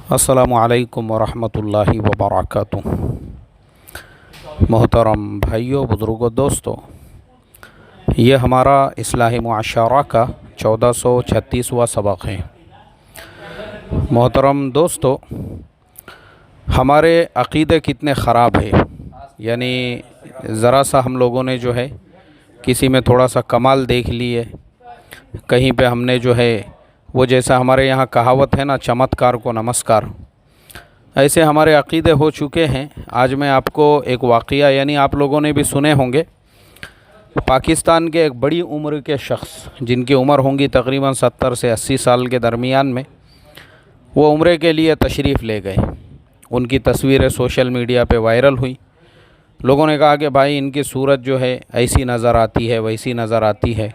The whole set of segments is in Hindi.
अस्सलामु अलैकुम वरहमतुल्लाहि वबरकातुह। मोहतरम भाइयों, बुज़ुर्गों, दोस्तों, ये हमारा इस्लाही मुआशरा का 1436वां सबक है। मोहतरम दोस्तों, हमारे अक़ीदे कितने ख़राब है। यानी ज़रा सा हम लोगों ने जो है किसी में थोड़ा सा कमाल देख लिए, कहीं पे हमने जो है वो जैसा हमारे यहाँ कहावत है ना, चमत्कार को नमस्कार, ऐसे हमारे अक़ीदे हो चुके हैं। आज मैं आपको एक वाक़या, यानी आप लोगों ने भी सुने होंगे, पाकिस्तान के एक बड़ी उम्र के शख्स जिनकी उम्र होंगी तकरीबन 70 से 80 साल के दरमियान में, वो उम्रे के लिए तशरीफ़ ले गए। उनकी तस्वीरें सोशल मीडिया पे वायरल हुई। लोगों ने कहा कि भाई इनकी सूरत जो है ऐसी नज़र आती है, वैसी नज़र आती है।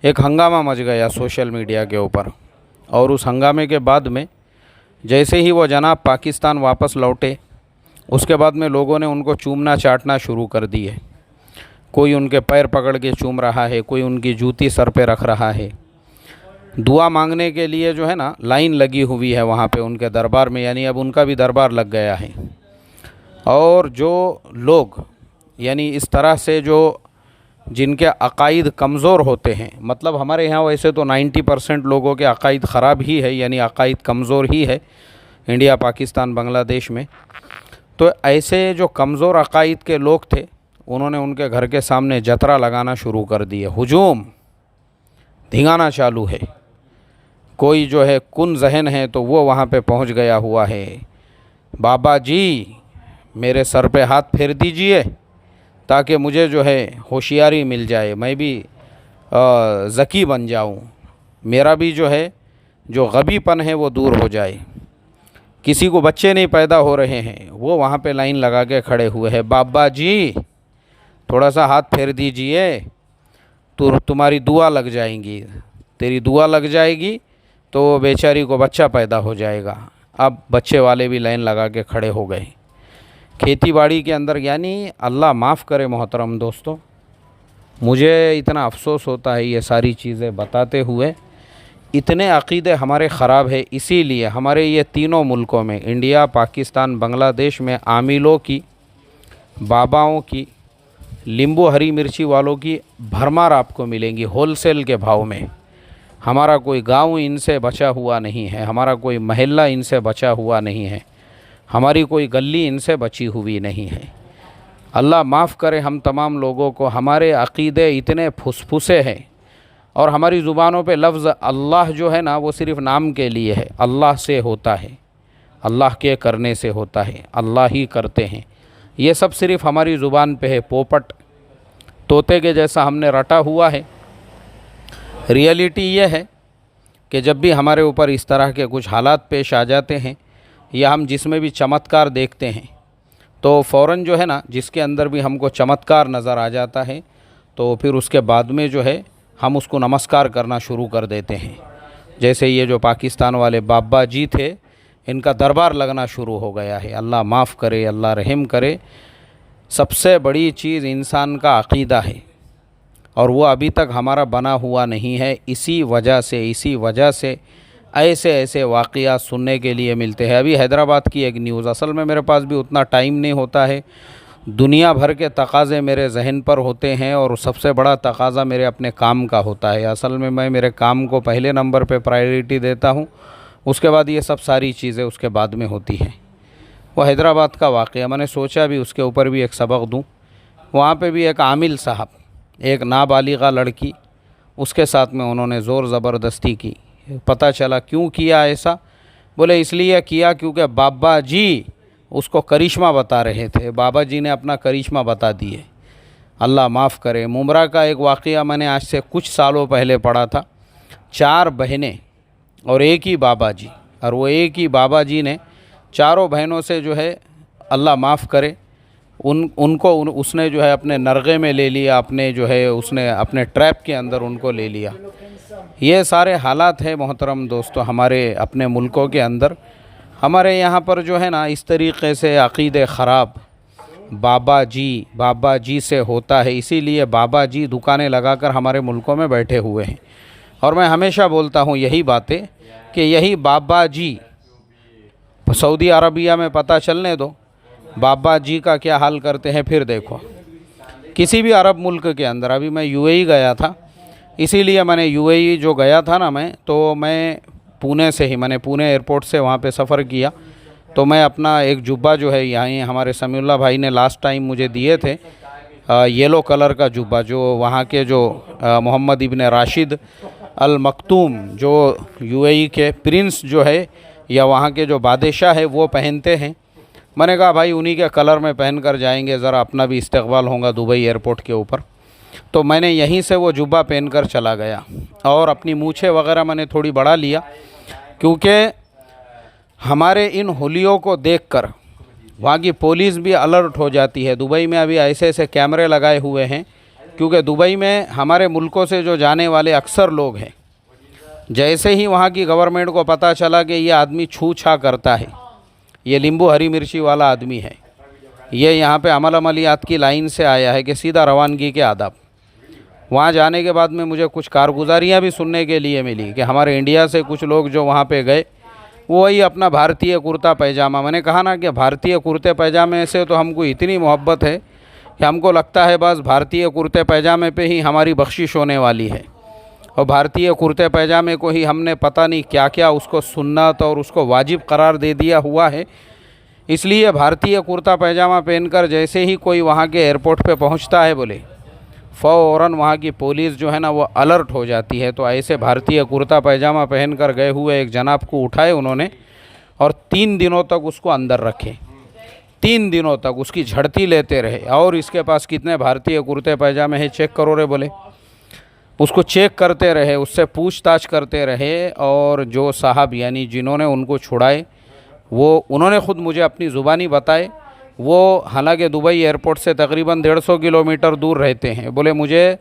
एक हंगामा मच गया सोशल मीडिया के ऊपर। और उस हंगामे के बाद में जैसे ही वो जनाब पाकिस्तान वापस लौटे, उसके बाद में लोगों ने उनको चूमना चाटना शुरू कर दिए। कोई उनके पैर पकड़ के चूम रहा है, कोई उनकी जूती सर पे रख रहा है। दुआ मांगने के लिए जो है ना लाइन लगी हुई है वहाँ पे उनके दरबार में, यानी अब उनका भी दरबार लग गया है। और जो लोग यानी इस तरह से जो जिनके अक़ाइद कमज़ोर होते हैं, मतलब हमारे यहाँ वैसे तो 90% लोगों के अक़ाइद ख़राब ही है, यानी अक़ाइद कमज़ोर ही है इंडिया, पाकिस्तान, बांग्लादेश में। तो ऐसे जो कमज़ोर अक़ाइद के लोग थे, उन्होंने उनके घर के सामने जतरा लगाना शुरू कर दिए। हुजूम धिंगाना चालू है। कोई जो है कुन जहन है तो वो वहाँ पे पहुँच गया हुआ है। बाबा जी मेरे सर पे हाथ फेर दीजिए ताकि मुझे जो है होशियारी मिल जाए, मैं भी ज़की बन जाऊं, मेरा भी जो है जो गबीपन है वो दूर हो जाए। किसी को बच्चे नहीं पैदा हो रहे हैं, वो वहाँ पे लाइन लगा के खड़े हुए हैं। बाबा जी थोड़ा सा हाथ फेर दीजिए तो तुम्हारी दुआ लग जाएंगी, तेरी दुआ लग जाएगी तो बेचारी को बच्चा पैदा हो जाएगा। अब बच्चे वाले भी लाइन लगा के खड़े हो गए। खेती बाड़ी के अंदर, यानी अल्लाह माफ़ करे मोहतरम दोस्तों, मुझे इतना अफसोस होता है ये सारी चीज़ें बताते हुए। इतने अक़ीदे हमारे ख़राब है, इसीलिए हमारे ये तीनों मुल्कों में, इंडिया, पाकिस्तान, बांग्लादेश में, आमिलों की, बाबाओं की, नींबू हरी मिर्ची वालों की भरमार आपको मिलेंगी होलसेल के भाव में। हमारा कोई गांव इनसे बचा हुआ नहीं है, हमारा कोई महल्ला इनसे बचा हुआ नहीं है, हमारी कोई गली इनसे बची हुई नहीं है। अल्लाह माफ़ करे हम तमाम लोगों को। हमारे अक़ीदे इतने फुसफुसे हैं और हमारी ज़ुबानों पे लफ्ज़ अल्लाह जो है ना वो सिर्फ़ नाम के लिए है। अल्लाह से होता है, अल्लाह के करने से होता है, अल्लाह ही करते हैं, ये सब सिर्फ़ हमारी ज़ुबान पे है। पोपट तोते के जैसा हमने रटा हुआ है। रियलिटी ये है कि जब भी हमारे ऊपर इस तरह के कुछ हालात पेश आ जाते हैं या हम जिसमें भी चमत्कार देखते हैं, तो फ़ौरन जो है ना जिसके अंदर भी हमको चमत्कार नज़र आ जाता है तो फिर उसके बाद में जो है हम उसको नमस्कार करना शुरू कर देते हैं। जैसे ये जो पाकिस्तान वाले बाबा जी थे, इनका दरबार लगना शुरू हो गया है। अल्लाह माफ़ करे, अल्लाह रहम करे। सबसे बड़ी चीज़ इंसान का अक़ीदा है और वो अभी तक हमारा बना हुआ नहीं है। इसी वजह से ऐसे ऐसे वाक़या सुनने के लिए मिलते हैं। अभी हैदराबाद की एक न्यूज़, असल में मेरे पास भी उतना टाइम नहीं होता है, दुनिया भर के तकाज़े मेरे जहन पर होते हैं और सबसे बड़ा तकाज़ा मेरे अपने काम का होता है। असल में मैं मेरे काम को पहले नंबर पे प्रायोरिटी देता हूँ, उसके बाद ये सब सारी चीज़ें उसके बाद में होती हैं। वो हैदराबाद का वाक़या, मैंने सोचा भी उसके ऊपर भी एक सबक दूँ। वहाँ पे भी एक आमिल साहब, एक नाबालिगा लड़की, उसके साथ में उन्होंने ज़ोर ज़बरदस्ती की। पता चला क्यों किया ऐसा, बोले इसलिए किया क्योंकि बाबा जी उसको करिश्मा बता रहे थे। बाबा जी ने अपना करिश्मा बता दिए। अल्लाह माफ़ करे। मुमरा का एक वाक़या मैंने आज से कुछ सालों पहले पढ़ा था। 4 बहनें और एक ही बाबा जी, और वो एक ही बाबा जी ने चारों बहनों से जो है अल्लाह माफ़ करे उसने जो है अपने नरगे में ले लिया, अपने जो है उसने अपने ट्रैप के अंदर उनको ले लिया। ये सारे हालात हैं मोहतरम दोस्तों हमारे अपने मुल्कों के अंदर। हमारे यहाँ पर जो है ना इस तरीक़े से अक़ीदे ख़राब बाबा जी से होता है। इसीलिए बाबा जी दुकानें लगाकर हमारे मुल्कों में बैठे हुए हैं। और मैं हमेशा बोलता हूँ यही बातें कि यही बाबा जी सऊदी अरबिया में पता चलने दो, बाबा जी का क्या हाल करते हैं फिर देखो। किसी भी अरब मुल्क के अंदर, अभी मैं यूएई गया था, इसीलिए मैंने यूएई जो गया था ना मैं, तो मैं पुणे से ही, मैंने पुणे एयरपोर्ट से वहाँ पे सफ़र किया। तो मैं अपना एक जुब्बा जो है, यहाँ हमारे समीउल्लाह भाई ने लास्ट टाइम मुझे दिए थे, येलो कलर का जुब्बा, जो वहाँ के जो मोहम्मद इब्न राशिद अल मखतूम जो यूएई के प्रिंस जो है या वहाँ के जो बादशाह है वो पहनते हैं। मैंने कहा भाई उन्हीं के कलर में पहन कर जाएंगे, ज़रा अपना भी इस्तकबाल होगा दुबई एयरपोर्ट के ऊपर। तो मैंने यहीं से वो जुब्बा पहन कर चला गया और अपनी मूछें वगैरह मैंने थोड़ी बढ़ा लिया, क्योंकि हमारे इन होलियों को देखकर वहाँ की पुलिस भी अलर्ट हो जाती है। दुबई में अभी ऐसे ऐसे कैमरे लगाए हुए हैं, क्योंकि दुबई में हमारे मुल्कों से जो जाने वाले अक्सर लोग हैं, जैसे ही वहाँ की गवर्नमेंट को पता चला कि ये आदमी छू छा करता है, ये नींबू हरी मिर्ची वाला आदमी है, ये यहाँ पे अमल अमलियात की लाइन से आया है कि सीधा रवानगी के आदाब। वहाँ जाने के बाद में मुझे कुछ कारगुजारियाँ भी सुनने के लिए मिली कि हमारे इंडिया से कुछ लोग जो वहाँ पे गए, वो वही अपना भारतीय कुर्ता पैजामा, मैंने कहा ना कि भारतीय कुर्ते पैजामे से तो हमको इतनी मोहब्बत है कि हमको लगता है बस भारतीय कुर्ते पैजामे पे ही हमारी बख्शिश होने वाली है, और भारतीय कुर्ते पैजामे को ही हमने पता नहीं क्या क्या उसको सुन्नत और उसको वाजिब करार दे दिया हुआ है। इसलिए भारतीय कुर्ता पैजामा पहनकर जैसे ही कोई वहाँ के एयरपोर्ट पे पहुँचता है, बोले फ़ौरन वहाँ की पुलिस जो है ना वो अलर्ट हो जाती है। तो ऐसे भारतीय कुर्ता पैजामा पहनकर गए हुए एक जनाब को उठाए उन्होंने और 3 दिनों तक उसको अंदर रखे। 3 दिनों तक उसकी झड़ती लेते रहे, और इसके पास कितने भारतीय कुर्ते पैजामे हैं चेक करो रे, बोले उसको चेक करते रहे, उससे पूछताछ करते रहे। और जो साहब यानी जिन्होंने उनको छुड़ाए, वो उन्होंने ख़ुद मुझे अपनी ज़ुबानी बताए, वो हालांकि दुबई एयरपोर्ट से तकरीबन 150 किलोमीटर दूर रहते हैं। बोले मुझे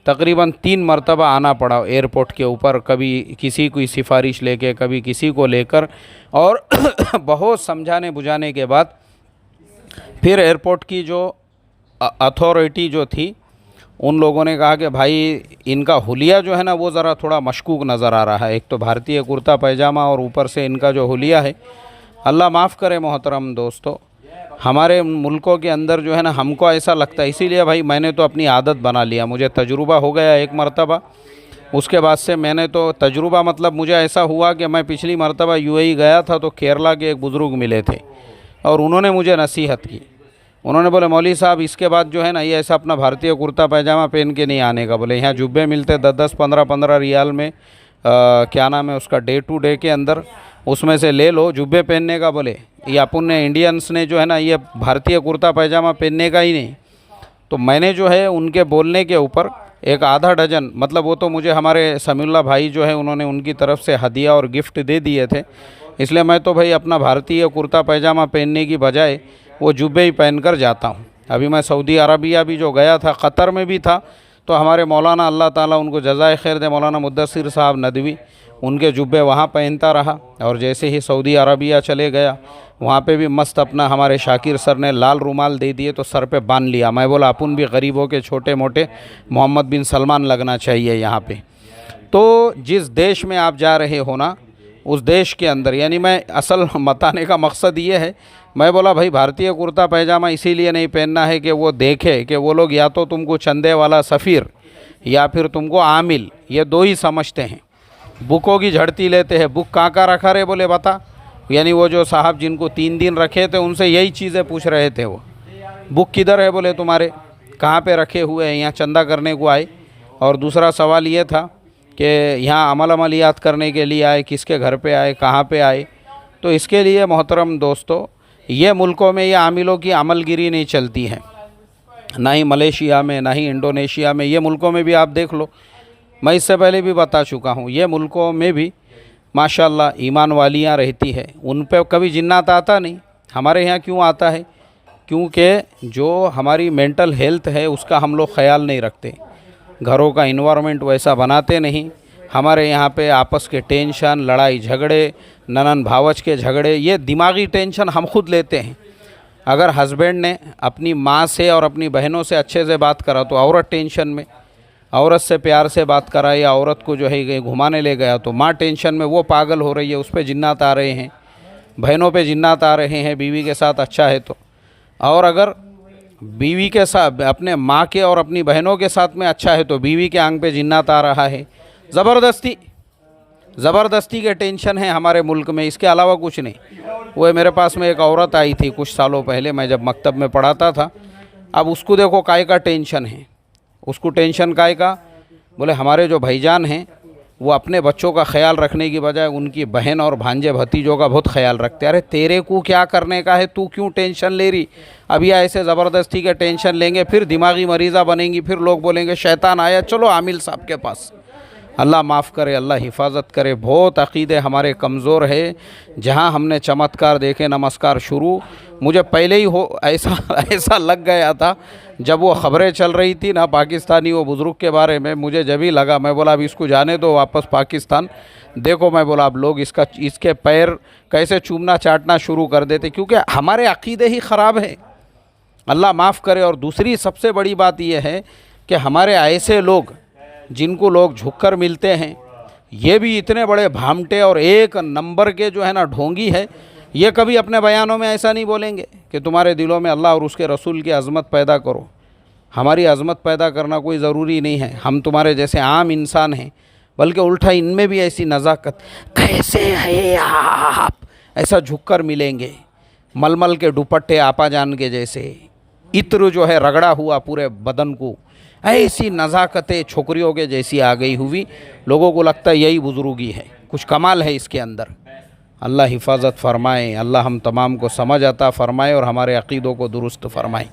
तकरीबन 3 मरतबा आना पड़ा एयरपोर्ट के ऊपर, कभी किसी की सिफारिश लेके, कभी किसी को लेकर, और बहुत समझाने बुझाने के बाद फिर एयरपोर्ट की जो अथॉरिटी जो थी, उन लोगों ने कहा कि भाई इनका हुलिया जो है ना वो ज़रा थोड़ा मशकूक नज़र आ रहा है। एक तो भारतीय कुर्ता पैजामा और ऊपर से इनका जो हुलिया है, अल्लाह माफ़ करे मोहतरम दोस्तों, हमारे मुल्कों के अंदर जो है ना हमको ऐसा लगता है। इसीलिए भाई मैंने तो अपनी आदत बना लिया, मुझे तजुर्बा हो गया एक मरतबा, उसके बाद से मैंने तो तजुर्बा मतलब मुझे ऐसा हुआ कि मैं पिछली मरतबा यूएई गया था तो केरला के एक बुज़ुर्ग मिले थे और उन्होंने मुझे नसीहत की। उन्होंने बोले मौलवी साहब इसके बाद जो है ना ये ऐसा अपना भारतीय कुर्ता पैजामा पहन के नहीं आने का। बोले यहाँ जुब्बे मिलते 10-10, 15-15 रियाल में, क्या नाम है उसका, डे टू डे के अंदर, उसमें से ले लो जुब्बे पहनने का। बोले ये अपन ने इंडियंस ने जो है ना ये भारतीय कुर्ता पैजामा पहनने का ही नहीं। तो मैंने जो है उनके बोलने के ऊपर एक आधा डजन, मतलब वो तो मुझे हमारे समीउल्लाह भाई जो है उन्होंने उनकी तरफ से हदिया और गिफ्ट दे दिए थे, इसलिए मैं तो भाई अपना भारतीय कुर्ता पैजामा पहनने की बजाय वो जुब्बे ही पहन कर जाता हूँ। अभी मैं सऊदी अरबिया भी जो गया था, क़तर में भी था, तो हमारे मौलाना अल्लाह ताला उनको जज़ाए खैर दे, मौलाना मुद्दसिर साहब नदवी, उनके जुब्बे वहाँ पहनता रहा। और जैसे ही सऊदी अरबिया चले गया, वहाँ पे भी मस्त अपना हमारे शाकिर सर ने लाल रुमाल दे दिए तो सर पे बांध लिया। मैं बोला अपन भी गरीबों के छोटे मोटे मोहम्मद बिन सलमान लगना चाहिए यहाँ पे। तो जिस देश में आप जा रहे हो ना, उस देश के अंदर, यानी मैं असल बताने का मकसद ये है, मैं बोला भाई भारतीय कुर्ता पैजामा इसीलिए नहीं पहनना है कि वो देखे कि वो लोग या तो तुमको चंदे वाला सफ़ीर या फिर तुमको आमिल, ये दो ही समझते हैं। बुकों की झड़ती लेते हैं, बुक कहाँ का रखा रे, बोले बता। यानी वो जो साहब जिनको 3 दिन रखे थे उनसे यही चीज़ें पूछ रहे थे, वो बुक किधर है, बोले तुम्हारे कहाँ पे रखे हुए हैं, यहाँ चंदा करने को आए। और दूसरा सवाल ये था कि यहाँ अमल अमलियात करने के लिए आए, किसके घर पे आए, कहाँ पे आए। तो इसके लिए मोहतरम दोस्तों, ये मुल्कों में ये आमिलों की अमलगिरी नहीं चलती है, ना ही मलेशिया में, ना ही इंडोनेशिया में। ये मुल्कों में भी आप देख लो, मैं इससे पहले भी बता चुका हूँ, ये मुल्कों में भी माशाल्लाह ईमान वालियाँ रहती है, उन पे कभी जिन्नात आता नहीं। हमारे यहाँ क्यों आता है? क्योंकि जो हमारी मेंटल हेल्थ है उसका हम लोग ख्याल नहीं रखते, घरों का इन्वायरमेंट वैसा बनाते नहीं। हमारे यहाँ पे आपस के टेंशन, लड़ाई झगड़े, ननन भावच के झगड़े, ये दिमागी टेंशन हम खुद लेते हैं। अगर हस्बैंड ने अपनी माँ से और अपनी बहनों से अच्छे से बात करा तो औरत टेंशन में, औरत से प्यार से बात करा या औरत को जो है घुमाने ले गया तो माँ टेंशन में, वो पागल हो रही है, उस पर जिन्नात आ रहे हैं। बहनों पे जिन्नात आ रहे हैं बीवी के साथ अच्छा है तो, और अगर बीवी के साथ अपने माँ के और अपनी बहनों के साथ में अच्छा है तो बीवी के आंग पे जिन्नात आ रहा है। ज़बरदस्ती के टेंशन है हमारे मुल्क में, इसके अलावा कुछ नहीं। वो मेरे पास में एक औरत आई थी कुछ सालों पहले, मैं जब मकतब में पढ़ाता था। अब उसको देखो काय का टेंशन है, उसको टेंशन काय का, बोले हमारे जो भाईजान हैं वो अपने बच्चों का ख्याल रखने की बजाय उनकी बहन और भांजे भतीजों का बहुत ख्याल रखते हैं। अरे तेरे को क्या करने का है, तू क्यों टेंशन ले रही? अभी ऐसे ज़बरदस्ती के टेंशन लेंगे फिर दिमागी मरीज़ा बनेंगी, फिर लोग बोलेंगे शैतान आया, चलो आमिल साहब के पास। अल्लाह माफ़ करे, अल्लाह हिफाजत करे। बहुत अक़ीदे हमारे कमज़ोर है। जहाँ हमने चमत्कार देखे, नमस्कार शुरू, मुझे पहले ही हो ऐसा लग गया था जब वो ख़बरें चल रही थी ना पाकिस्तानी वो बुज़ुर्ग के बारे में, मुझे जब ही लगा, मैं बोला अब इसको जाने दो वापस पाकिस्तान। देखो मैं बोला अब लोग इसके पैर कैसे चूमना चाटना शुरू कर देते, क्योंकि हमारे अक़ीदे ही ख़राब है। अल्लाह माफ़ करे। और दूसरी सबसे बड़ी बात यह है कि हमारे ऐसे लोग जिनको लोग झुककर मिलते हैं, ये भी इतने बड़े भामटे और एक नंबर के जो है ना ढोंगी है। ये कभी अपने बयानों में ऐसा नहीं बोलेंगे कि तुम्हारे दिलों में अल्लाह और उसके रसूल की अज़मत पैदा करो। हमारी अज़मत पैदा करना कोई ज़रूरी नहीं है, हम तुम्हारे जैसे आम इंसान हैं, बल्कि उल्टा इनमें भी ऐसी नज़ाकत, कैसे है आप, ऐसा झुककर मिलेंगे। मलमल के दुपट्टे आपा जान के जैसे, इत्र जो है रगड़ा हुआ पूरे बदन को, ऐसी नज़ाकतें छोकरियों के जैसी आ गई हुई। लोगों को लगता है यही बुज़ुर्गी है, कुछ कमाल है इसके अंदर। अल्लाह हिफाजत फ़रमाए, अल्लाह हम तमाम को समझ आता फ़रमाए और हमारे अक़ीदों को दुरुस्त फ़रमाए।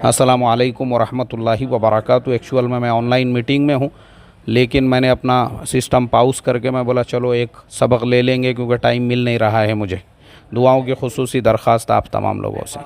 अस्सलामु अलैकुम वरहमतुल्लाहि वबरकातुहू। एक्चुअल में मैं ऑनलाइन मीटिंग में हूँ, लेकिन मैंने अपना सिस्टम पाउस करके मैं बोला चलो एक सबक ले लेंगे, क्योंकि टाइम मिल नहीं रहा है मुझे। दुआओं की खुसूसी दरख्वास्त आप तमाम लोगों से।